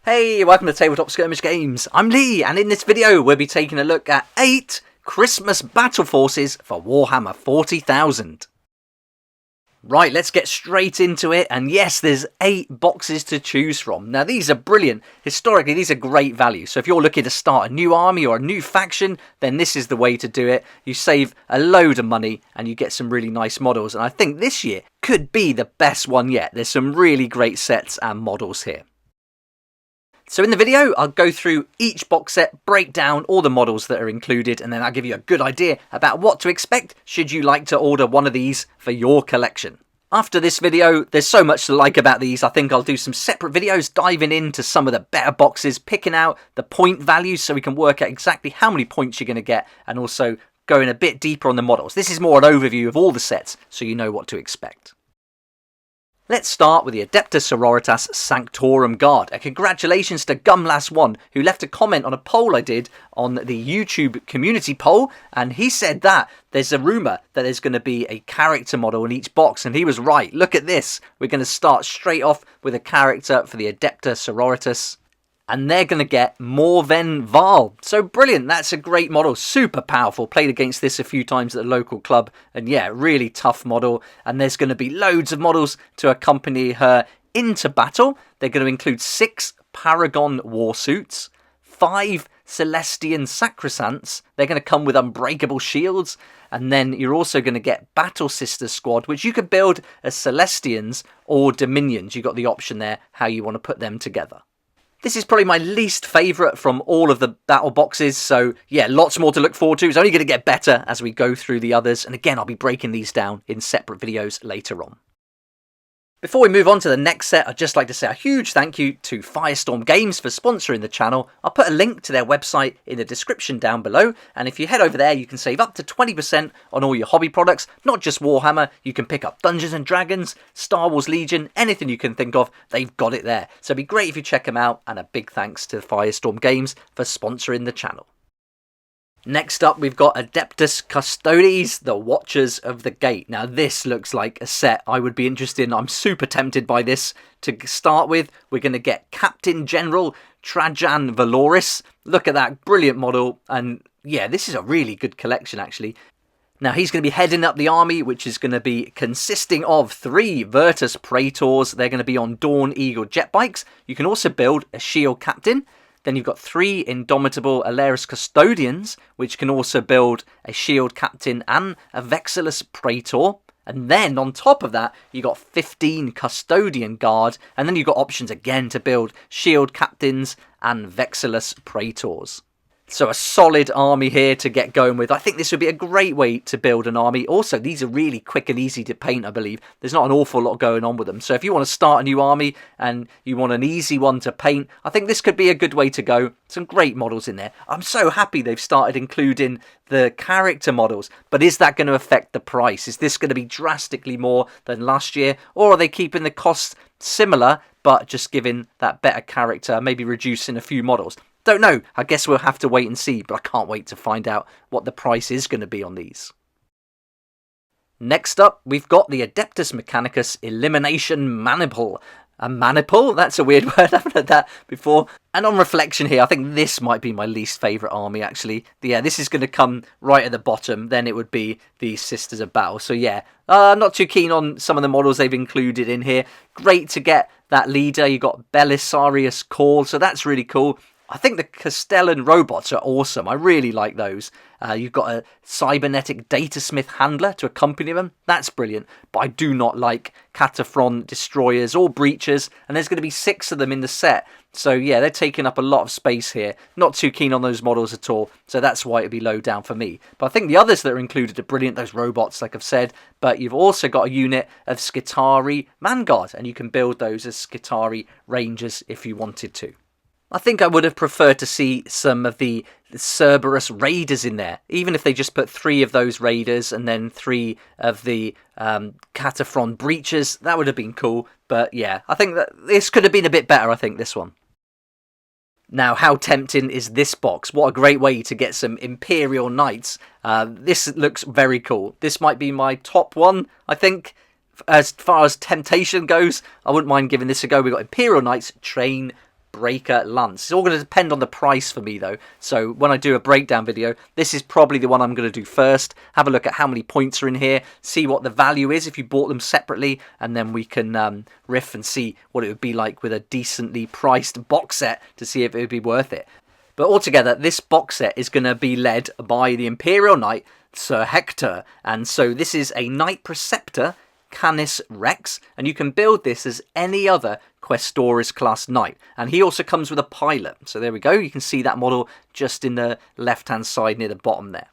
Hey, welcome to Tabletop Skirmish Games. I'm Lee, and in this video we'll be taking a look at 8 Christmas battle forces for Warhammer 40,000. Right, let's get straight into it, and yes, there's 8 boxes to choose from. Now these are brilliant. Historically, these are great value, so if you're looking to start a new army or a new faction, then this is the way to do it. You save a load of money, and you get some really nice models, and I think this year could be the best one yet. There's some really great sets and models here. So in the video, I'll go through each box set, break down all the models that are included, and then I'll give you a good idea about what to expect should you like to order one of these for your collection. After this video, there's so much to like about these. I think I'll do some separate videos diving into some of the better boxes, picking out the point values so we can work out exactly how many points you're going to get, and also going a bit deeper on the models. This is more an overview of all the sets so you know what to expect. Let's start with the Adepta Sororitas Sanctorum Guard. And congratulations to Gumlass1, who left a comment on a poll I did on the YouTube community poll, and he said that there's a rumour that there's going to be a character model in each box, and he was right. Look at this. We're going to start straight off with a character for the Adepta Sororitas, and they're going to get Morven Val. So brilliant, that's a great model, super powerful. Played against this a few times at the local club, and yeah, really tough model. And there's going to be loads of models to accompany her into battle. They're going to include 6 Paragon Warsuits, 5 Celestian Sacrosancts. They're going to come with unbreakable shields. And then you're also going to get Battle Sister Squad, which you could build as Celestians or Dominions. You've got the option there how you want to put them together. This is probably my least favourite from all of the battle boxes, so yeah, lots more to look forward to. It's only going to get better as we go through the others, and again, I'll be breaking these down in separate videos later on. Before we move on to the next set, I'd just like to say a huge thank you to Firestorm Games for sponsoring the channel. I'll put a link to their website in the description down below, and if you head over there, you can save up to 20% on all your hobby products, not just Warhammer. You can pick up Dungeons & Dragons, Star Wars Legion, anything you can think of, they've got it there. So it'd be great if you check them out, and a big thanks to Firestorm Games for sponsoring the channel. Next up, we've got Adeptus Custodes, the Watchers of the Gate. Now, this looks like a set I would be interested in. I'm super tempted by this. To start with, we're going to get Captain General Trajan Valoris. Look at that, brilliant model. And yeah, this is a really good collection, actually. Now, he's going to be heading up the army, which is going to be consisting of 3 Virtus Praetors. They're going to be on Dawn Eagle jet bikes. You can also build a Shield Captain. Then you've got 3 Indomitable Alaris Custodians, which can also build a Shield Captain and a Vexillus Praetor. And then on top of that, you've got 15 Custodian Guard. And then you've got options again to build Shield Captains and Vexillus Praetors. So a solid army here to get going with. I think this would be a great way to build an army. Also, these are really quick and easy to paint, I believe. There's not an awful lot going on with them. So if you want to start a new army and you want an easy one to paint, I think this could be a good way to go. Some great models in there. I'm so happy they've started including the character models. But is that going to affect the price? Is this going to be drastically more than last year? Or are they keeping the costs similar, but just giving that better character, maybe reducing a few models? Don't know. I guess we'll have to wait and see, but I can't wait to find out what the price is going to be on these. Next up, we've got the Adeptus Mechanicus Elimination Maniple. A maniple? That's a weird word. I haven't heard that before. And on reflection here, I think this might be my least favourite army, actually. Yeah, this is going to come right at the bottom. Then it would be the Sisters of Battle. So yeah, I'm not too keen on some of the models they've included in here. Great to get that leader. You've got Belisarius Call, so that's really cool. I think the Castellan robots are awesome. I really like those. You've got a cybernetic datasmith handler to accompany them. That's brilliant. But I do not like Cataphron destroyers or breachers. And there's going to be 6 of them in the set. So yeah, they're taking up a lot of space here. Not too keen on those models at all. So that's why it'd be low down for me. But I think the others that are included are brilliant. Those robots, like I've said. But you've also got a unit of Skitarii Vanguard. And you can build those as Skitarii Rangers if you wanted to. I think I would have preferred to see some of the Cerberus Raiders in there, even if they just put 3 of those Raiders and then 3 of the Cataphron Breachers. That would have been cool, but yeah, I think that this could have been a bit better, I think, this one. Now, how tempting is this box? What a great way to get some Imperial Knights. This looks very cool. This might be my top one, I think. As far as temptation goes, I wouldn't mind giving this a go. We've got Imperial Knights Train Breaker Lance. It's all going to depend on the price for me though. So when I do a breakdown video, this is probably the one I'm going to do first. Have a look at how many points are in here, see what the value is if you bought them separately, and then we can riff and see what it would be like with a decently priced box set to see if it would be worth it. But altogether, this box set is going to be led by the Imperial Knight, Sir Hector. And so this is a Knight Preceptor, Canis Rex, and you can build this as any other Questoris class knight. And he also comes with a pilot. So there we go, you can see that model just in the left-hand side near the bottom there.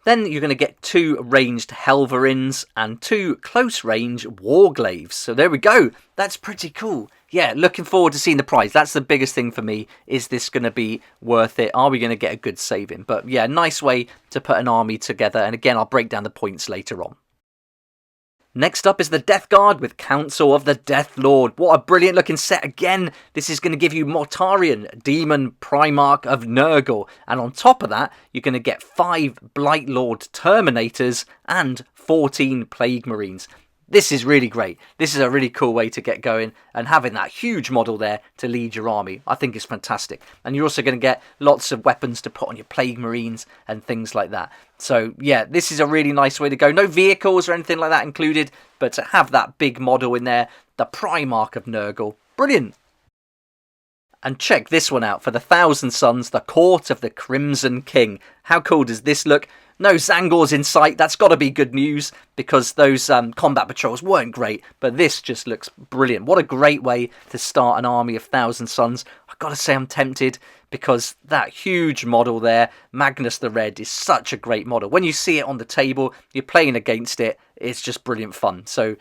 Then you're going to get 2 ranged Helverins and 2 close-range Warglaves. So there we go. That's pretty cool. Yeah, looking forward to seeing the price. That's the biggest thing for me. Is this going to be worth it? Are we going to get a good saving? But yeah, nice way to put an army together. And again, I'll break down the points later on. Next up is the Death Guard with Council of the Death Lord. What a brilliant looking set again. This is going to give you Mortarion, Demon Primarch of Nurgle. And on top of that, you're going to get 5 Blight Lord Terminators and 14 Plague Marines. This is really great. This is a really cool way to get going, and having that huge model there to lead your army, I think is fantastic. And you're also going to get lots of weapons to put on your Plague Marines and things like that. So yeah, this is a really nice way to go. No vehicles or anything like that included, but to have that big model in there, the Primarch of Nurgle, brilliant. And check this one out for the Thousand Sons, the Court of the Crimson King. How cool does this look? No Zangors in sight. That's got to be good news, because those combat patrols weren't great, but this just looks brilliant. What a great way to start an army of Thousand Sons. I've got to say I'm tempted, because that huge model there, Magnus the Red, is such a great model. When you see it on the table, you're playing against it, it's just brilliant fun. So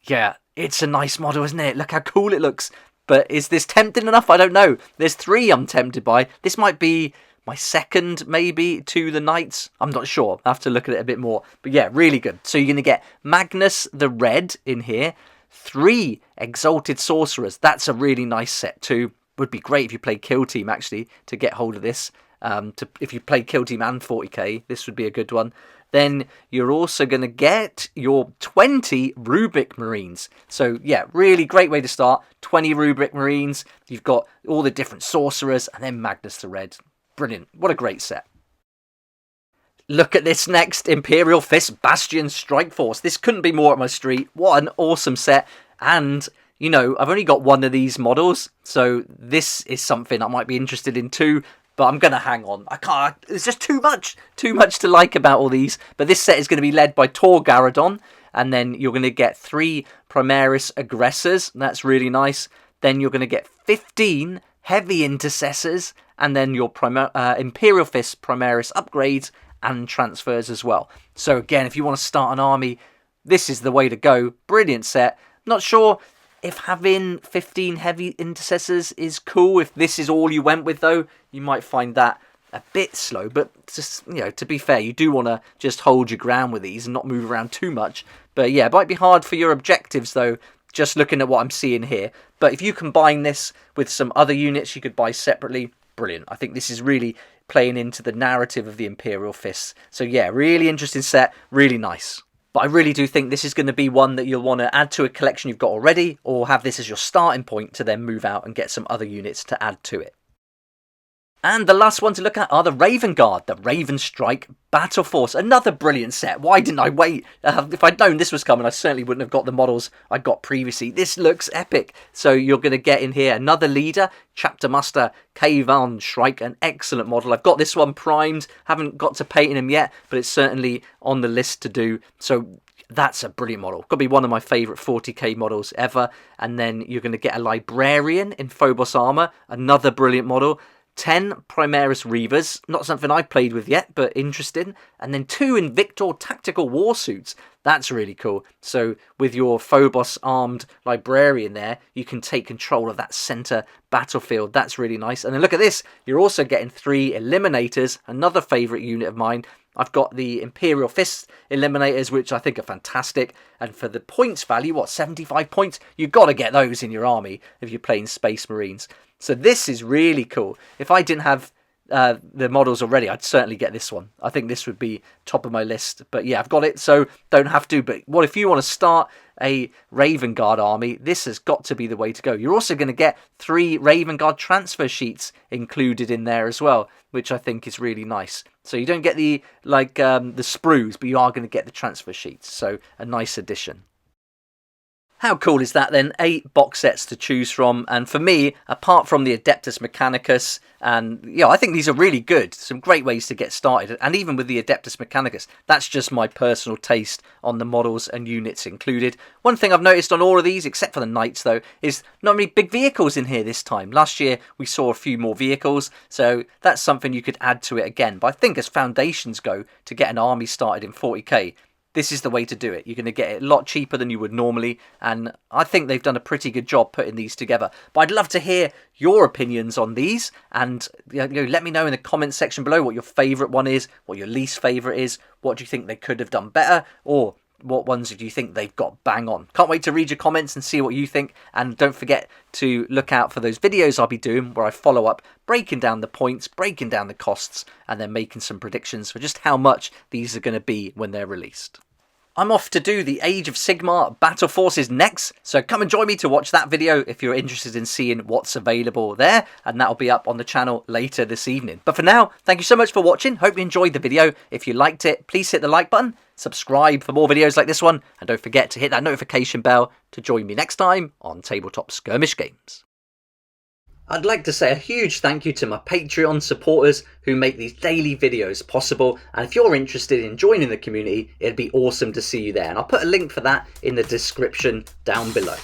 yeah, it's a nice model, isn't it? Look how cool it looks. But is this tempting enough? I don't know. There's 3 I'm tempted by. This might be my second, maybe, to the Knights. I'm not sure. I have to look at it a bit more. But yeah, really good. So you're going to get Magnus the Red in here. 3 Exalted Sorcerers. That's a really nice set too. Would be great if you played Kill Team, actually, to get hold of this. If you played Kill Team and 40k, this would be a good one. Then you're also going to get your 20 Rubric Marines. So yeah, really great way to start. 20 Rubric Marines. You've got all the different sorcerers, and then Magnus the Red. Brilliant. What a great set. Look at this next, Imperial Fists Bastion Strike Force. This couldn't be more up my street. What an awesome set. And, you know, I've only got 1 of these models, so this is something I might be interested in too. But I'm going to hang on. I can't. There's just too much to like about all these. But this set is going to be led by Tor Garadon. And then you're going to get 3 Primaris Aggressors. That's really nice. Then you're going to get 15 Heavy Intercessors. And then your Imperial Fist Primaris upgrades and transfers as well. So again, if you want to start an army, this is the way to go. Brilliant set. Not sure if having 15 Heavy Intercessors is cool. If this is all you went with though, you might find that a bit slow. But just, you know, to be fair, you do want to just hold your ground with these and not move around too much. But yeah, it might be hard for your objectives though, just looking at what I'm seeing here. But if you combine this with some other units you could buy separately, brilliant. I think this is really playing into the narrative of the Imperial Fists. So yeah, really interesting set, really nice. But I really do think this is going to be one that you'll want to add to a collection you've got already, or have this as your starting point to then move out and get some other units to add to it. And the last one to look at are the Raven Guard, the Raven Strike Battle Force. Another brilliant set. Why didn't I wait? If I'd known this was coming, I certainly wouldn't have got the models I got previously. This looks epic. So you're going to get in here another leader, Chapter Master Kayvan Shrike, an excellent model. I've got this one primed, haven't got to painting him yet, but it's certainly on the list to do. So that's a brilliant model. Got to be one of my favourite 40k models ever. And then you're going to get a Librarian in Phobos Armour, another brilliant model. 10 Primaris Reavers, not something I've played with yet, but interesting. And then 2 Invictor Tactical Warsuits. That's really cool. So with your Phobos armed Librarian there, you can take control of that centre battlefield. That's really nice. And then look at this. You're also getting 3 Eliminators, another favourite unit of mine. I've got the Imperial Fists Eliminators, which I think are fantastic. And for the points value, what, 75 points? You've got to get those in your army if you're playing Space Marines. So this is really cool. If I didn't have the models already, I'd certainly get this one. I think this would be top of my list. But yeah, I've got it, so don't have to. But what if you want to start a Raven Guard army? This has got to be the way to go. You're also going to get 3 Raven Guard transfer sheets included in there as well, which I think is really nice. So you don't get the the sprues, but you are going to get the transfer sheets. So a nice addition. How cool is that then? 8 box sets to choose from, and for me, apart from the Adeptus Mechanicus, and yeah, I think these are really good. Some great ways to get started, and even with the Adeptus Mechanicus, that's just my personal taste on the models and units included. One thing I've noticed on all of these, except for the Knights though, is not many big vehicles in here this time. Last year we saw a few more vehicles, so that's something you could add to it again. But I think as foundations go to get an army started in 40k, this is the way to do it. You're going to get it a lot cheaper than you would normally, and I think they've done a pretty good job putting these together. But I'd love to hear your opinions on these, and let me know in the comments section below what your favourite one is, what your least favourite is, what do you think they could have done better, or what ones do you think they've got bang on. Can't wait to read your comments and see what you think, and don't forget to look out for those videos I'll be doing where I follow up breaking down the points, breaking down the costs, and then making some predictions for just how much these are going to be when they're released. I'm off to do the Age of Sigmar Battle Forces next, so come and join me to watch that video if you're interested in seeing what's available there, and that'll be up on the channel later this evening. But for now, thank you so much for watching. Hope you enjoyed the video. If you liked it, please hit the like button, subscribe for more videos like this one, and don't forget to hit that notification bell to join me next time on Tabletop Skirmish Games. I'd like to say a huge thank you to my Patreon supporters who make these daily videos possible, and if you're interested in joining the community, it'd be awesome to see you there, and I'll put a link for that in the description down below.